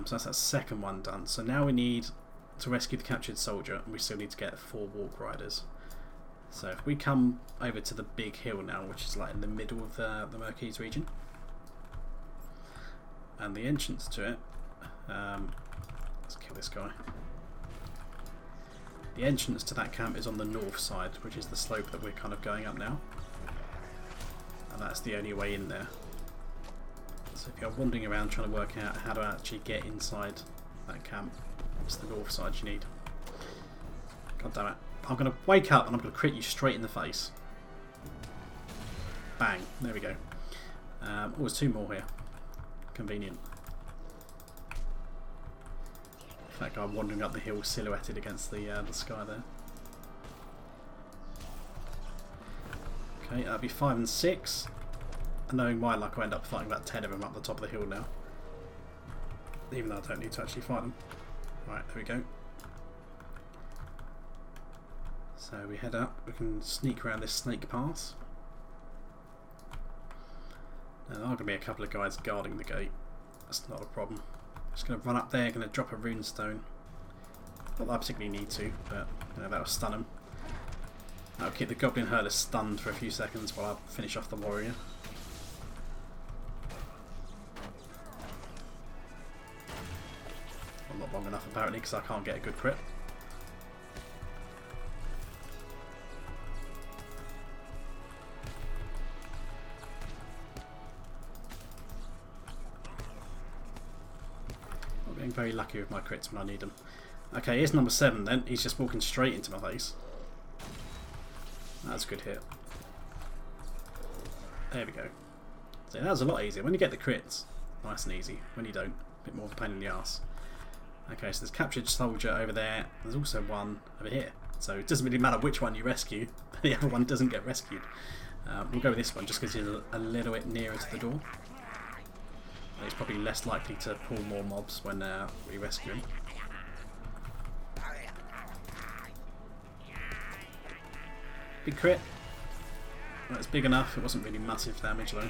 So that's that second one done. So now we need to rescue the captured soldier, and we still need to get 4 walk riders. So if we come over to the big hill now, which is like in the middle of the Mirk-eaves region, and the entrance to it, let's kill this guy. The entrance to that camp is on the north side, which is the slope that we're kind of going up now, and that's the only way in there. So if you're wandering around trying to work out how to actually get inside that camp, it's the north side you need. God damn it. I'm going to wake up and I'm going to crit you straight in the face. Bang. There we go. Oh, there's 2 more here. Convenient. That guy wandering up the hill silhouetted against the sky there. Okay, that'll be 5 and 6. And knowing my luck, I'll end up fighting about 10 of them up the top of the hill now. Even though I don't need to actually fight them. Right, there we go. So we head up, we can sneak around this snake pass. Now there are going to be a couple of guys guarding the gate. That's not a problem. Just going to run up there, going to drop a rune stone. Not that I particularly need to, but you know, that'll stun them. That'll keep the goblin hurler stunned for a few seconds while I finish off the warrior. Well, not long enough apparently because I can't get a good crit. Very lucky with my crits when I need them. Okay, here's number 7 then. He's just walking straight into my face. That's a good hit. There we go. So that was a lot easier. When you get the crits, nice and easy. When you don't, a bit more of a pain in the arse. Okay, so there's captured soldier over there. There's also one over here. So it doesn't really matter which one you rescue. The other one doesn't get rescued. We'll go with this one just because he's a little bit nearer to the door. He's probably less likely to pull more mobs when we rescue him. Big crit. That's big enough. It wasn't really massive damage though.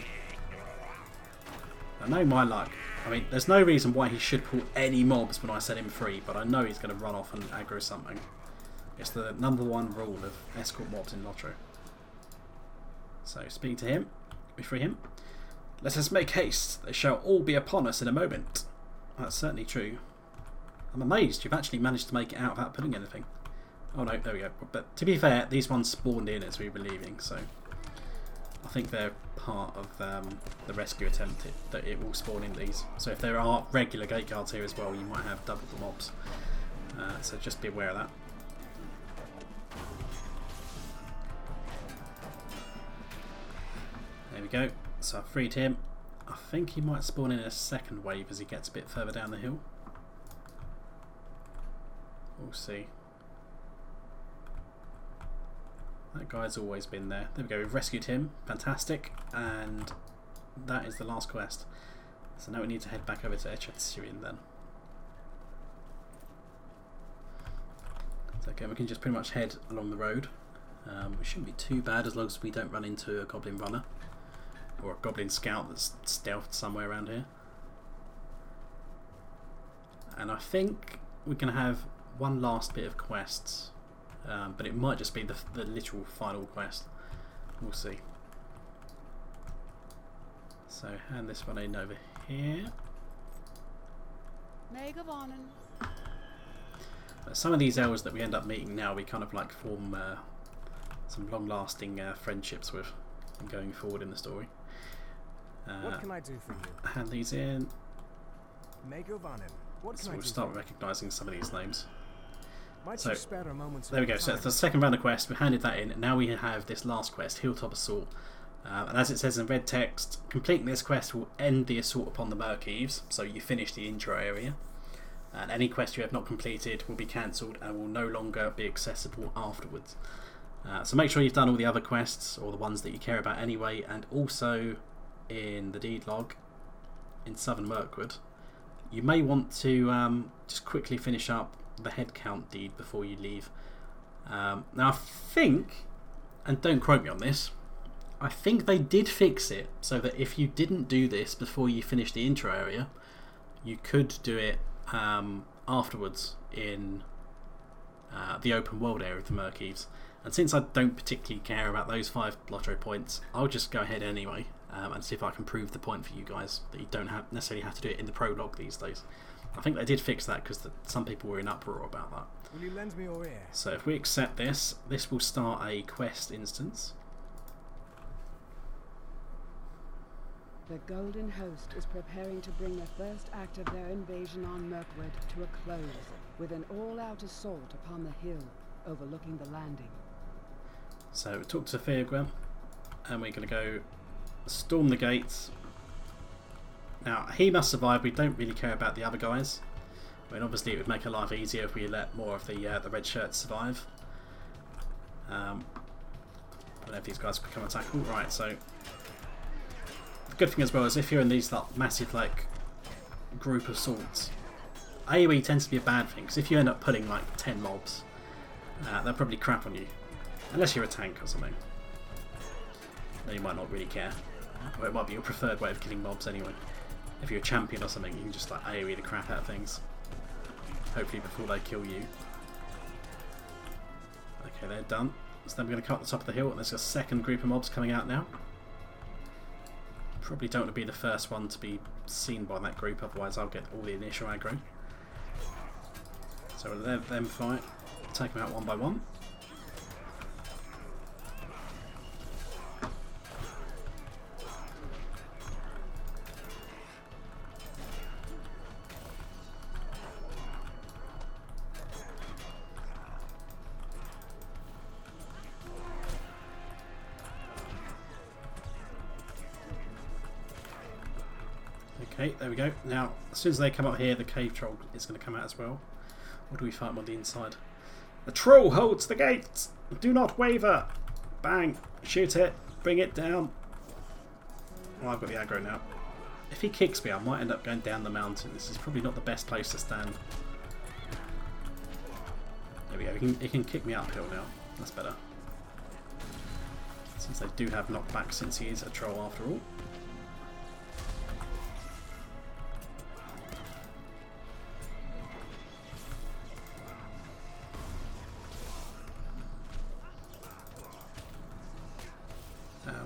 I know my luck. I mean, there's no reason why he should pull any mobs when I set him free, but I know he's going to run off and aggro something. It's the #1 rule of escort mobs in LOTRO. So, speaking to him, we free him. Let us make haste. They shall all be upon us in a moment. That's certainly true. I'm amazed you've actually managed to make it out without pulling anything. Oh no, there we go. But to be fair, these ones spawned in as we were leaving, so I think they're part of the rescue attempt that it will spawn in these. So if there are regular gate guards here as well, you might have double the mobs. So just be aware of that. There we go. So I've freed him. I think he might spawn in a second wave as he gets a bit further down the hill. We'll see. That guy's always been there. There we go, we've rescued him. Fantastic. And that is the last quest. So now we need to head back over to Syrian then. So again, we can just pretty much head along the road. It shouldn't be too bad as long as we don't run into a goblin runner. Or a goblin scout that's stealthed somewhere around here. And I think we're going to have one last bit of quests. But it might just be the literal final quest. We'll see. So hand this one in over here. But some of these elves that we end up meeting now, we kind of like form some long-lasting friendships with going forward in the story. What can I do for you? Hand these in. What So we'll start recognising some of these names. So, there we go, so that's the second round of quests, we handed that in, and now we have this last quest, Hilltop Assault. And as it says in red text, completing this quest will end the assault upon the Mirk-eaves, so you finish the intro area. And any quest you have not completed will be cancelled and will no longer be accessible afterwards. So make sure you've done all the other quests, or the ones that you care about anyway, and also in the deed log in Southern Mirkwood, you may want to just quickly finish up the headcount deed before you leave. Now I think, and don't quote me on this, I think they did fix it so that if you didn't do this before you finish the intro area, you could do it afterwards in the open world area of the Mirk-eaves. And since I don't particularly care about those 5 LOTRO points, I'll just go ahead anyway and see if I can prove the point for you guys that you don't necessarily have to do it in the prologue these days. I think they did fix that because some people were in uproar about that. Will you lend me your ear? So if we accept this, this will start a quest instance. The Golden Host is preparing to bring the first act of their invasion on Mirkwood to a close with an all-out assault upon the hill overlooking the landing. So we talk to Theogwem, and we're going to go storm the gates. Now he must survive. We don't really care about the other guys. I mean, obviously it would make our life easier if we let more of the red shirts survive. I don't know if these guys could come and tackle. Right, so the good thing as well is if you're in these massive group of swords, AoE tends to be a bad thing because if you end up pulling like 10 mobs, they'll probably crap on you, unless you're a tank or something. Then you might not really care. Or it might be your preferred way of killing mobs anyway. If you're a champion or something, you can just AoE the crap out of things. Hopefully before they kill you. Okay, they're done. So then we're going to cut the top of the hill, and there's a second group of mobs coming out now. Probably don't want to be the first one to be seen by that group, otherwise I'll get all the initial aggro. So we'll let them fight, take them out one by one. Okay, there we go. Now, as soon as they come up here, the cave troll is going to come out as well. Or do we fight them on the inside? The troll holds the gates! Do not waver! Bang! Shoot it! Bring it down! Oh, I've got the aggro now. If he kicks me, I might end up going down the mountain. This is probably not the best place to stand. There we go. He can kick me uphill now. That's better. Since they do have knockback, since he is a troll after all.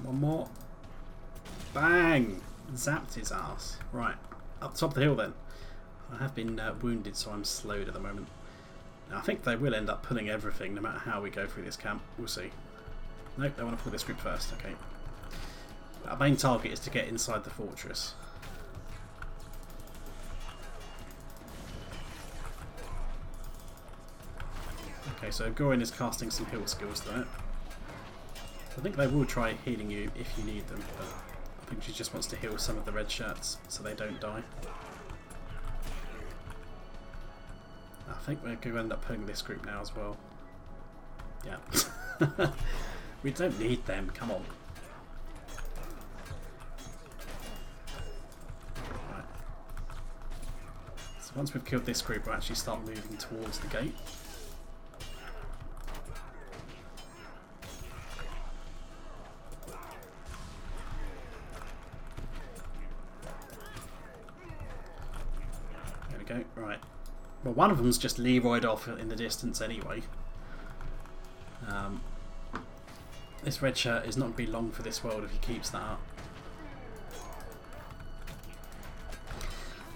One more. Bang! Zapped his ass. Right, up top of the hill then. I have been wounded, so I'm slowed at the moment. Now, I think they will end up pulling everything, no matter how we go through this camp. We'll see. Nope, they want to pull this group first. Okay. Our main target is to get inside the fortress. Okay, so Gorin is casting some heal skills there. I think they will try healing you if you need them, but I think she just wants to heal some of the red shirts so they don't die. I think we're going to end up pulling this group now as well. Yeah. We don't need them, come on. Right. So once we've killed this group, we'll actually start moving towards the gate. Right. Well, one of them's just Leroyed off in the distance anyway. This red shirt is not going to be long for this world if he keeps that up.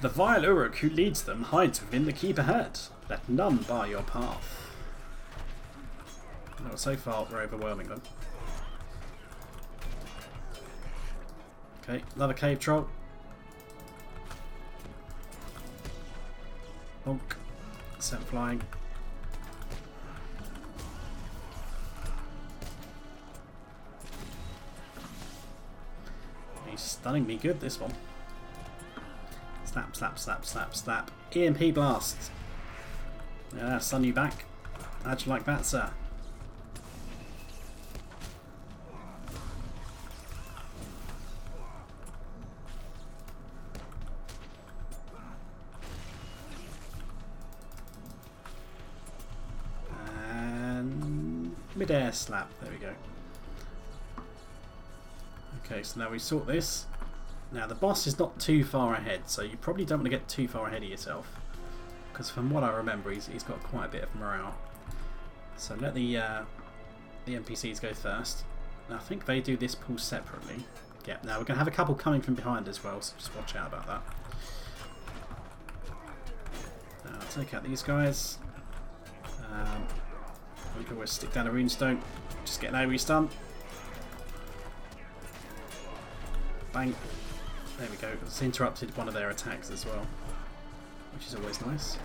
The vile Uruk who leads them hides within the keep ahead. Let none bar your path. Well, so far we're overwhelming them. Okay, another cave troll. Bonk. Sent flying. He's stunning me good, this one. Slap, slap, slap, slap, slap. EMP blast. Yeah, stun you back. How'd you like that, sir? Mid-air slap, there we go. Okay, so now we sort this. Now the boss is not too far ahead, so you probably don't want to get too far ahead of yourself, because from what I remember he's got quite a bit of morale. So let the NPCs go first. Now, I think they do this pull separately. Yeah, now we're going to have a couple coming from behind as well, so just watch out about that. Now I'll take out these guys. We can always stick down a runestone. Just get an AoE stun. Bang. There we go. It's interrupted one of their attacks as well, which is always nice.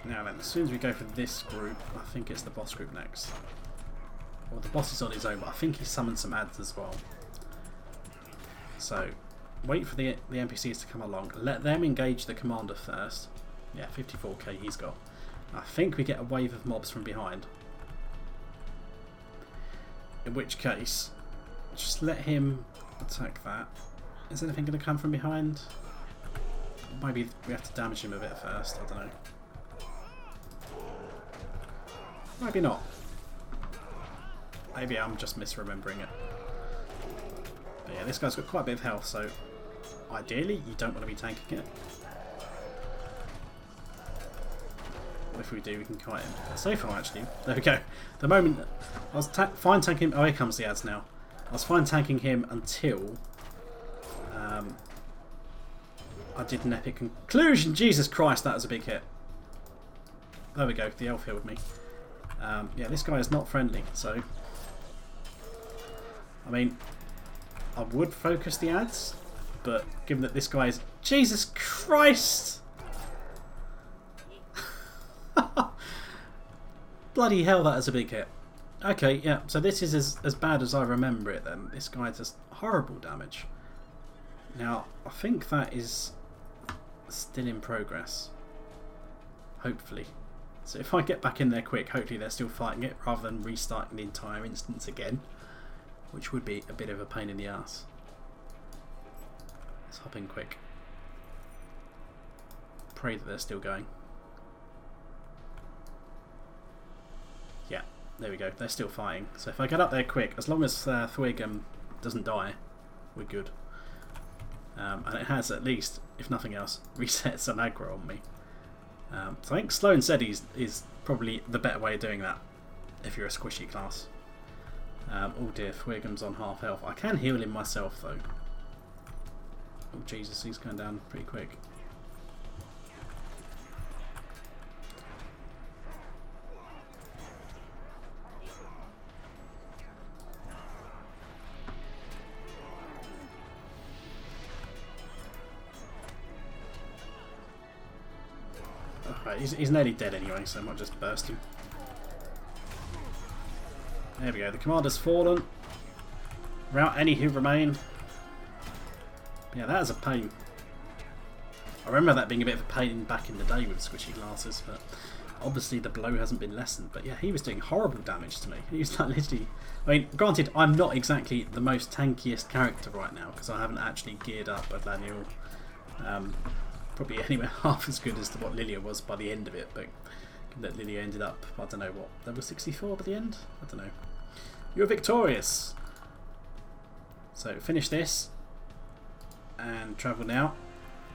Now then, as soon as we go for this group, I think it's the boss group next. Well, the boss is on his own, but I think he summoned some ads as well. So, wait for the NPCs to come along. Let them engage the commander first. Yeah, 54k he's got. I think we get a wave of mobs from behind. In which case, just let him attack that. Is anything going to come from behind? Maybe we have to damage him a bit first, I don't know. Maybe not. Maybe I'm just misremembering it. But yeah, this guy's got quite a bit of health, so ideally you don't want to be tanking it. If we do, we can kite him. So far, actually, there we go. The moment I was fine tanking him. Oh, here comes the ads now. I was fine tanking him until I did an epic conclusion. Jesus Christ, that was a big hit. There we go. The elf healed me. Yeah, this guy is not friendly. So, I mean, I would focus the ads, but given that this guy is Jesus Christ. Bloody hell, that is a big hit. Okay, yeah, so this is as bad as I remember it then. This guy does horrible damage. Now, I think that is still in progress. Hopefully. So if I get back in there quick, hopefully they're still fighting it rather than restarting the entire instance again, which would be a bit of a pain in the ass. Let's hop in quick. Pray that they're still going. Yeah, there we go. They're still fighting. So if I get up there quick, as long as Thwig doesn't die, we're good. And it has at least, if nothing else, reset some aggro on me. So I think slow and steady is probably the better way of doing that if you're a squishy class. Oh dear, Thwigam's on half health. I can heal him myself though. Oh Jesus, he's going down pretty quick. He's nearly dead anyway, so I might just burst him. There we go, the commander's fallen. Rout any who remain. Yeah, that is a pain. I remember that being a bit of a pain back in the day with squishy classes, but obviously the blow hasn't been lessened. But yeah, he was doing horrible damage to me. He was like literally... I mean, granted, I'm not exactly the most tankiest character right now, because I haven't actually geared up Balthelion. Probably anywhere half as good as to what Lilia was by the end of it, but that Lilia ended up, I don't know what, level 64 by the end? I don't know. You're victorious! So finish this and travel now,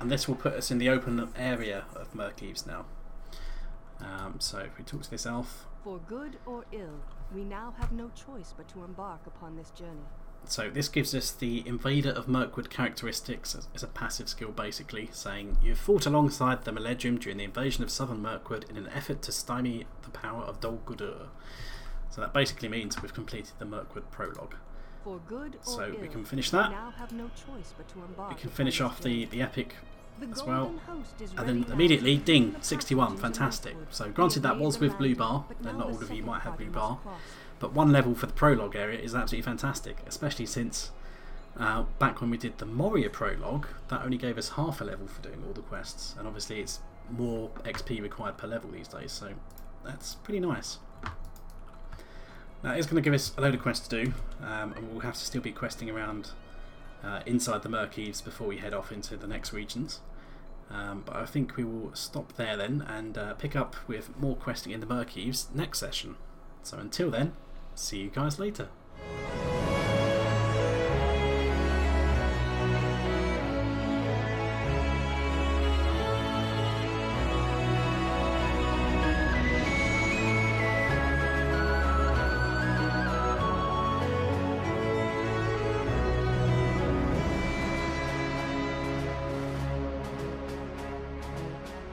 and this will put us in the open area of Mirk-eaves now. So if we talk to this elf. For good or ill, we now have no choice but to embark upon this journey. So this gives us the Invader of Mirkwood characteristics as a passive skill, basically saying you've fought alongside the Malledhrim during the invasion of southern Mirkwood in an effort to stymie the power of Dol Guldur. So that basically means we've completed the Mirkwood prologue. For good or so ill, we can finish that. We now have no choice but to embark we can finish off the epic the as well. And then now immediately, ding, 61, fantastic. So granted that was with blue bar, and not all of you might have blue bar. But one level for the prologue area is absolutely fantastic, especially since back when we did the Moria prologue, that only gave us half a level for doing all the quests, and obviously it's more XP required per level these days, so that's pretty nice. Now it's going to give us a load of quests to do, and we'll have to still be questing around inside the Mirk-eaves before we head off into the next regions. But I think we will stop there then and pick up with more questing in the Mirk-eaves next session. So until then, see you guys later.